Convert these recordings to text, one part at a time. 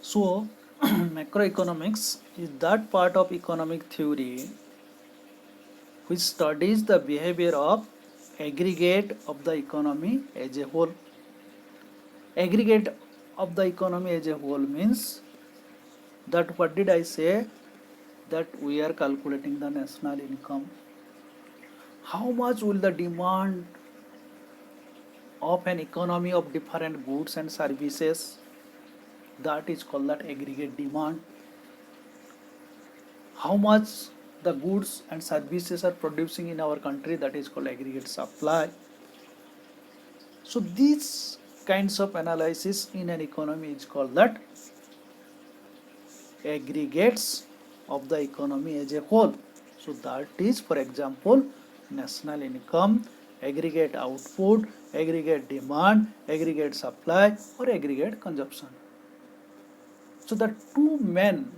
So, macroeconomics is that part of economic theory which studies the behavior of aggregate of the economy as a whole. Aggregate of the economy as a whole means that what did I say? That we are calculating the national income. How much will the demand of an economy of different goods and services? That is called that aggregate demand. How much the goods and services are producing in our country, that is called aggregate supply. So these kinds of analysis in an economy is called that aggregates of the economy as a whole. So that is, for example, national income, aggregate output, aggregate demand, aggregate supply, or aggregate consumption. So the two main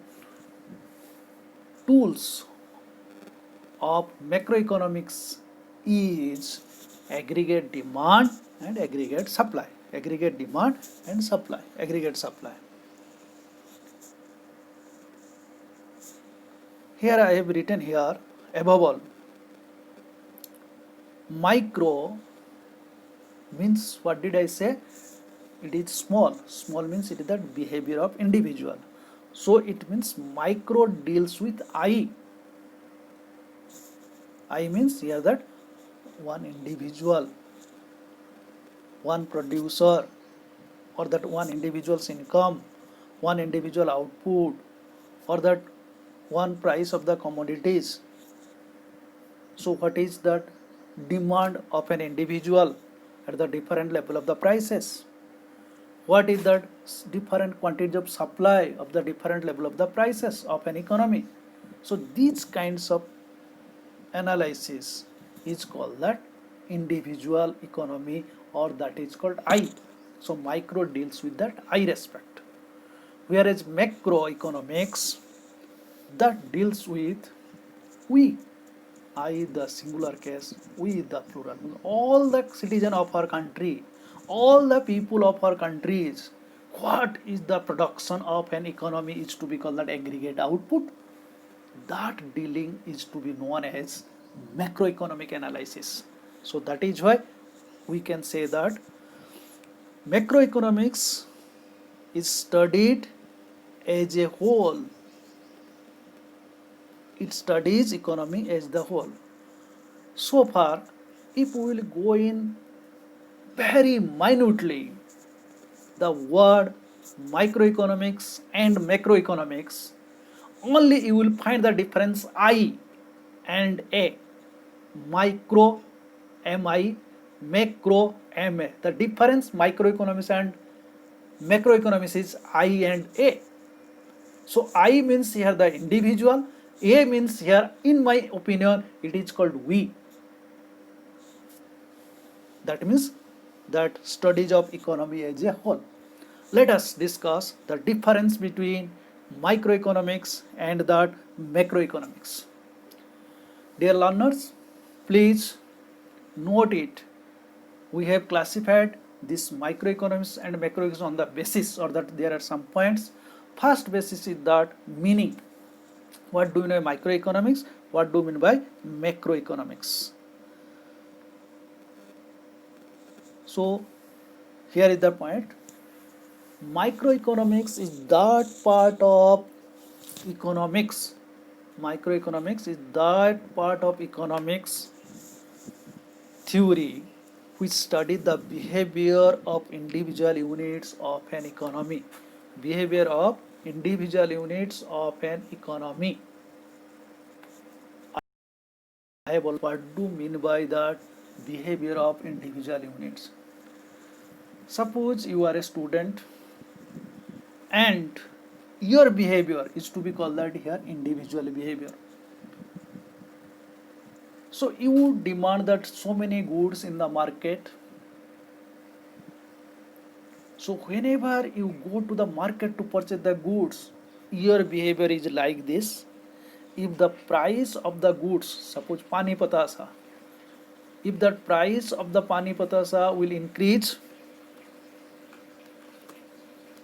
tools of macroeconomics is aggregate demand and aggregate supply. Aggregate demand and supply. Aggregate supply. Here I have written here, above all, micro means, what did I say? It is small. Small means it is the behavior of individual. So it means micro deals with I. I means here that one individual, one producer, or that one individual's income, one individual output, or that one price of the commodities. So what is that demand of an individual at the different level of the prices? What is that different quantity of supply of the different level of the prices of an economy? So these kinds of analysis is called that individual economy, or that is called I. So micro deals with that I respect, whereas macroeconomics that deals with we. I the singular case, we the plural. All the citizens of our country, all the people of our countries, what is the production of an economy is to be called that aggregate output. That dealing is to be known as macroeconomic analysis. So that is why we can say that macroeconomics is studied as a whole. It studies economy as the whole. So far, if we will go in very minutely, the word microeconomics and macroeconomics, only you will find the difference I and A. Micro, MI, macro, MA. The difference microeconomics and macroeconomics is I and A. So I means here the individual, A means here, in my opinion, it is called we. That means that studies of economy as a whole. Let us discuss the difference between microeconomics and that macroeconomics. Dear learners, please note it. We have classified this microeconomics and macroeconomics on the basis, or that there are some points. First basis is that meaning. What do you mean by microeconomics? What do you mean by macroeconomics? So here is the point. Microeconomics is that part of economics. Microeconomics is that part of economics theory which study the behavior of individual units of an economy. Behavior of individual units of an economy. I have already what do mean by that behavior of individual units. Suppose you are a student and your behavior is to be called that here individual behavior. So you demand that so many goods in the market. So whenever you go to the market to purchase the goods, your behavior is like this. If the price of the goods, suppose pani patasa, if the price of the pani patasa will increase,